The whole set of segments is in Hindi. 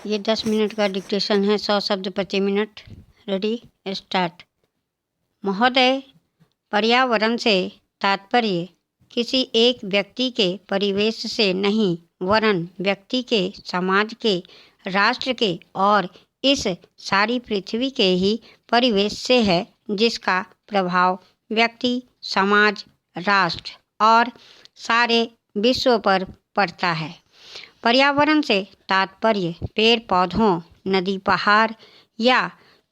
ये 10 मिनट का डिक्टेशन है, 100 शब्द प्रति मिनट। Ready, start. महोदय, पर्यावरण से तात्पर्य किसी एक व्यक्ति के परिवेश से नहीं, वरन व्यक्ति के, समाज के, राष्ट्र के और इस सारी पृथ्वी के ही परिवेश से है, जिसका प्रभाव व्यक्ति, समाज, राष्ट्र और सारे विश्व पर पड़ता है। पर्यावरण से तात्पर्य पेड़ पौधों, नदी पहाड़ या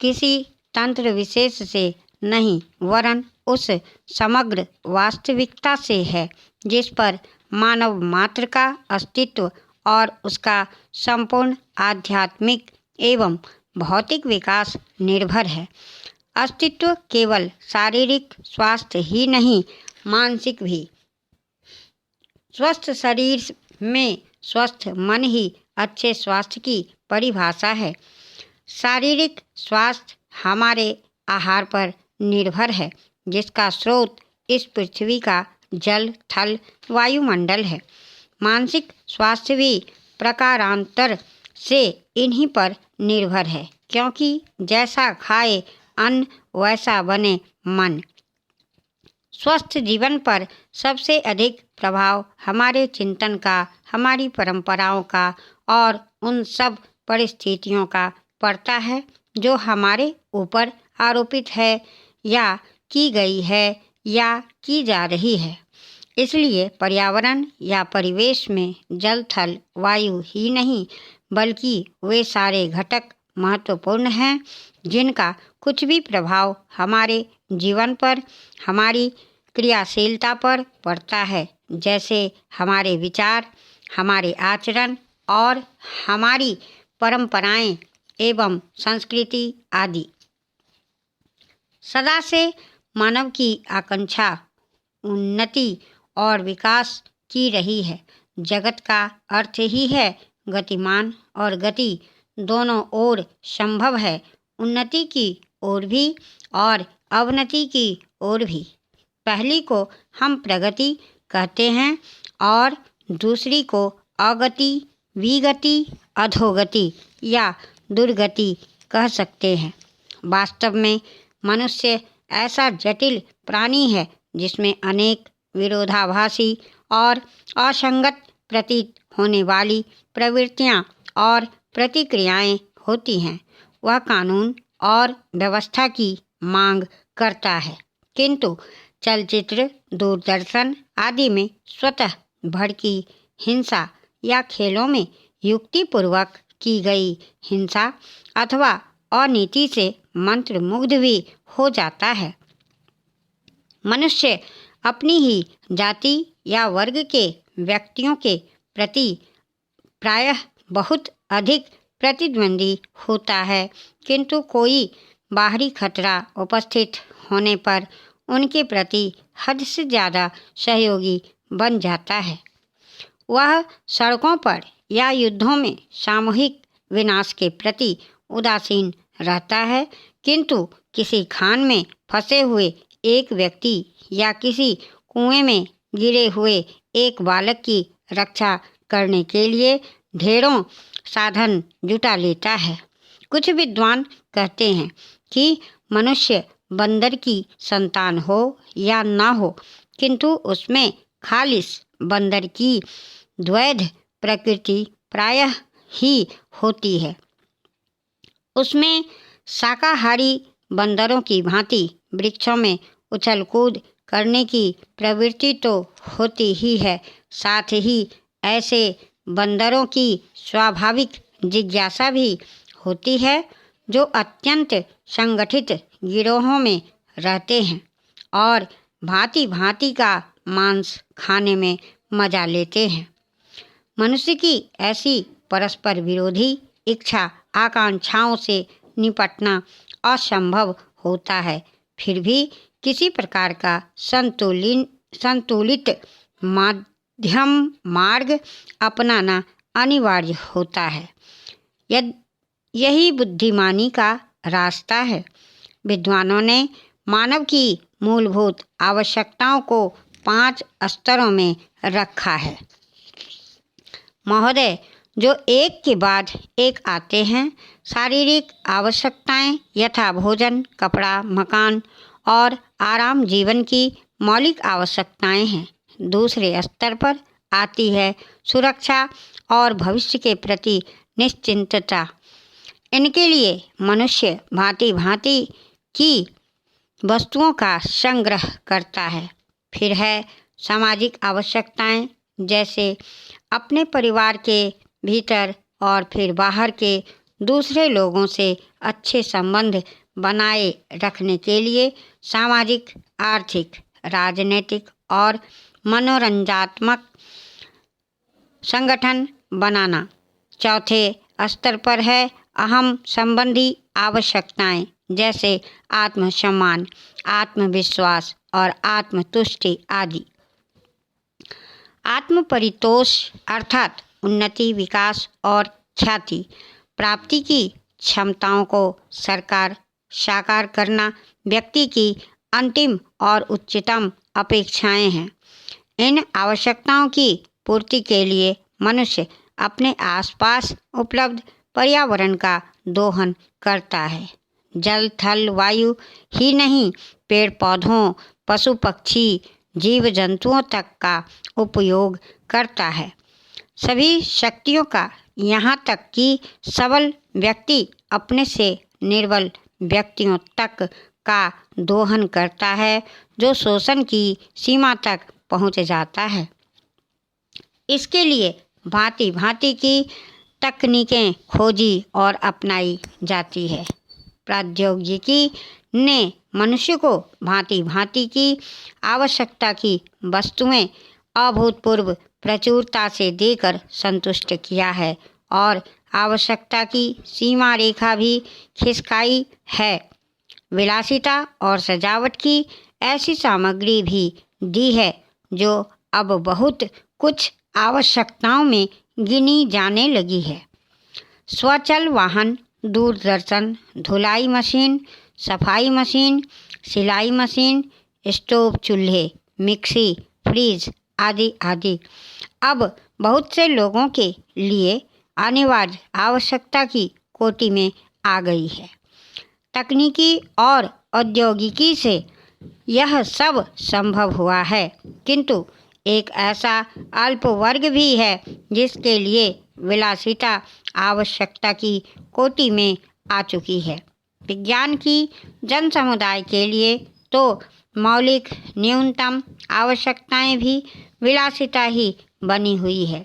किसी तंत्र विशेष से नहीं, वरन उस समग्र वास्तविकता से है जिस पर मानव मात्र का अस्तित्व और उसका संपूर्ण आध्यात्मिक एवं भौतिक विकास निर्भर है। अस्तित्व केवल शारीरिक स्वास्थ्य ही नहीं, मानसिक भी। स्वस्थ शरीर में स्वस्थ मन ही अच्छे स्वास्थ्य की परिभाषा है। शारीरिक स्वास्थ्य हमारे आहार पर निर्भर है, जिसका स्रोत इस पृथ्वी का जल, थल, वायुमंडल है। मानसिक स्वास्थ्य भी प्रकारांतर से इन्हीं पर निर्भर है, क्योंकि जैसा खाए अन्न वैसा बने मन। स्वस्थ जीवन पर सबसे अधिक प्रभाव हमारे चिंतन का, हमारी परंपराओं का और उन सब परिस्थितियों का पड़ता है जो हमारे ऊपर आरोपित है या की गई है या की जा रही है। इसलिए पर्यावरण या परिवेश में जल, थल, वायु ही नहीं, बल्कि वे सारे घटक महत्वपूर्ण हैं जिनका कुछ भी प्रभाव हमारे जीवन पर, हमारी क्रियाशीलता पर पड़ता है, जैसे हमारे विचार, हमारे आचरण और हमारी परंपराएं एवं संस्कृति आदि। सदा से मानव की आकांक्षा उन्नति और विकास की रही है। जगत का अर्थ ही है गतिमान और गति दोनों ओर संभव है, उन्नति की ओर भी और अवनति की ओर भी। पहली को हम प्रगति कहते हैं और दूसरी को अगति, विगति, अधोगति या दुर्गति कह सकते हैं। वास्तव में मनुष्य ऐसा जटिल प्राणी है जिसमें अनेक विरोधाभासी और असंगत प्रतीत होने वाली प्रवृत्तियां और प्रतिक्रियाएं होती हैं। वह कानून और व्यवस्था की मांग करता है, किंतु चलचित्र, दूरदर्शन आदि में स्वतः भड़की हिंसा या खेलों में युक्तिपूर्वक की गई हिंसा अथवा अनीति से मंत्रमुग्ध भी हो जाता है। मनुष्य अपनी ही जाति या वर्ग के व्यक्तियों के प्रति प्रायः बहुत अधिक प्रतिद्वंदी होता है, किंतु कोई बाहरी खतरा उपस्थित होने पर उनके प्रति हद से ज़्यादा सहयोगी बन जाता है। वह सड़कों पर या युद्धों में सामूहिक विनाश के प्रति उदासीन रहता है, किंतु किसी खान में फंसे हुए एक व्यक्ति या किसी कुएं में गिरे हुए एक बालक की रक्षा करने के लिए ढेरों साधन जुटा लेता है। कुछ विद्वान कहते हैं कि मनुष्य बंदर की संतान हो या ना हो, किंतु उसमें खालिस बंदर की द्वैध प्रकृति प्रायः ही होती है। उसमें शाकाहारी बंदरों की भांति वृक्षों में उछल कूद करने की प्रवृत्ति तो होती ही है, साथ ही ऐसे बंदरों की स्वाभाविक जिज्ञासा भी होती है जो अत्यंत संगठित गिरोहों में रहते हैं और भांति भांति का मांस खाने में मजा लेते हैं। मनुष्य की ऐसी परस्पर विरोधी इच्छा आकांक्षाओं से निपटना असंभव होता है, फिर भी किसी प्रकार का संतुलित मध्यम मार्ग अपनाना अनिवार्य होता है। यही बुद्धिमानी का रास्ता है। विद्वानों ने मानव की मूलभूत आवश्यकताओं को 5 स्तरों में रखा है। महोदय, जो एक के बाद एक आते हैं। शारीरिक आवश्यकताएं यथा भोजन, कपड़ा, मकान और आराम जीवन की मौलिक आवश्यकताएं हैं। दूसरे स्तर पर आती है सुरक्षा और भविष्य के प्रति निश्चिंतता। इनके लिए मनुष्य भांति भांति की वस्तुओं का संग्रह करता है। फिर है सामाजिक आवश्यकताएं, जैसे अपने परिवार के भीतर और फिर बाहर के दूसरे लोगों से अच्छे संबंध बनाए रखने के लिए सामाजिक, आर्थिक, राजनीतिक और मनोरंजनात्मक संगठन बनाना। चौथे स्तर पर है अहम संबंधी आवश्यकताएं, जैसे आत्मसम्मान, आत्मविश्वास और आत्मतुष्टि आदि। आत्मपरितोष अर्थात उन्नति, विकास और ख्याति प्राप्ति की क्षमताओं को साकार करना व्यक्ति की अंतिम और उच्चतम अपेक्षाएं हैं। इन आवश्यकताओं की पूर्ति के लिए मनुष्य अपने आसपास उपलब्ध पर्यावरण का दोहन करता है। जल, थल, वायु ही नहीं, पेड़ पौधों, पशु पक्षी, जीव जंतुओं तक का उपयोग करता है। सभी शक्तियों का, यहाँ तक कि सबल व्यक्ति अपने से निर्बल व्यक्तियों तक का दोहन करता है, जो शोषण की सीमा तक पहुँच जाता है। इसके लिए भांति भांति की तकनीकें खोजी और अपनाई जाती है। प्रौद्योगिकी ने मनुष्य को भांति भांति की आवश्यकता की वस्तुएं अभूतपूर्व प्रचुरता से देकर संतुष्ट किया है और आवश्यकता की सीमा रेखा भी खिसकाई है। विलासिता और सजावट की ऐसी सामग्री भी दी है जो अब बहुत कुछ आवश्यकताओं में गिनी जाने लगी है। स्वचल वाहन, दूरदर्शन, धुलाई मशीन, सफाई मशीन, सिलाई मशीन, स्टोव, चूल्हे, मिक्सी, फ्रिज आदि आदि अब बहुत से लोगों के लिए अनिवार्य आवश्यकता की कोटि में आ गई है। तकनीकी और औद्योगिकी से यह सब संभव हुआ है, किंतु एक ऐसा अल्प वर्ग भी है जिसके लिए विलासिता आवश्यकता की कोटि में आ चुकी है। विज्ञान की जन समुदाय के लिए तो मौलिक न्यूनतम आवश्यकताएं भी विलासिता ही बनी हुई है।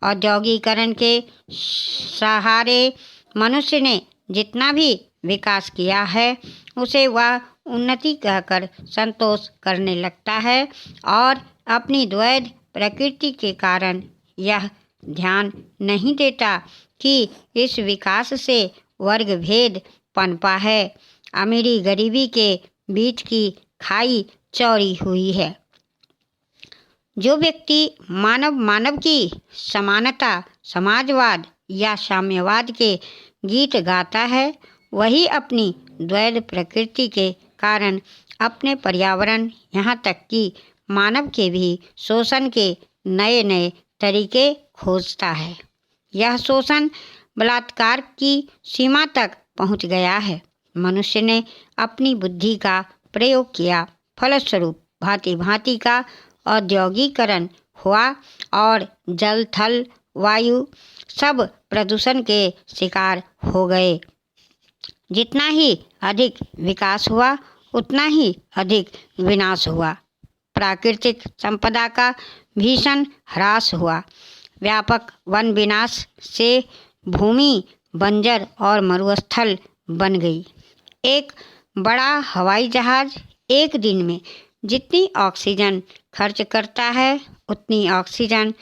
औद्योगिकरण के सहारे मनुष्य ने जितना भी विकास किया है उसे वह उन्नति कहकर संतोष करने लगता है और अपनी द्वैध प्रकृति के कारण यह ध्यान नहीं देता कि इस विकास से वर्ग भेद पनपा है। अमीरी गरीबी के बीच की खाई चौड़ी हुई है। जो व्यक्ति मानव की समानता, समाजवाद या साम्यवाद के गीत गाता है, वही अपनी द्वैध प्रकृति के कारण अपने पर्यावरण, यहाँ तक कि मानव के भी शोषण के नए नए तरीके खोजता है। यह शोषण बलात्कार की सीमा तक पहुँच गया है। मनुष्य ने अपनी बुद्धि का प्रयोग किया, फलस्वरूप भांति भांति का औद्योगिकरण हुआ और जल, थल, वायु सब प्रदूषण के शिकार हो गए। जितना ही अधिक विकास हुआ उतना ही अधिक विनाश हुआ। प्राकृतिक संपदा का भीषण ह्रास हुआ। व्यापक वन विनाश से भूमि बंजर और मरुस्थल बन गई। एक बड़ा हवाई जहाज एक दिन में जितनी ऑक्सीजन खर्च करता है उतनी ऑक्सीजन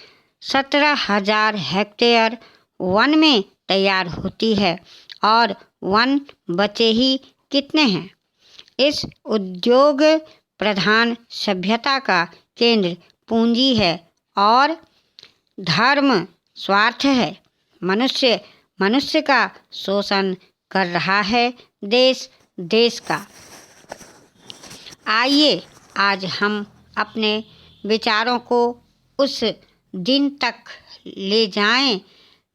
17,000 हेक्टेयर वन में तैयार होती है, और वन बचे ही कितने हैं। इस उद्योग प्रधान सभ्यता का केंद्र पूंजी है और धर्म स्वार्थ है। मनुष्य का शोषण कर रहा है देश देश का। आइए आज हम अपने विचारों को उस दिन तक ले जाएं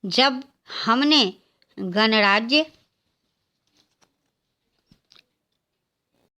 जब हमने गणराज्य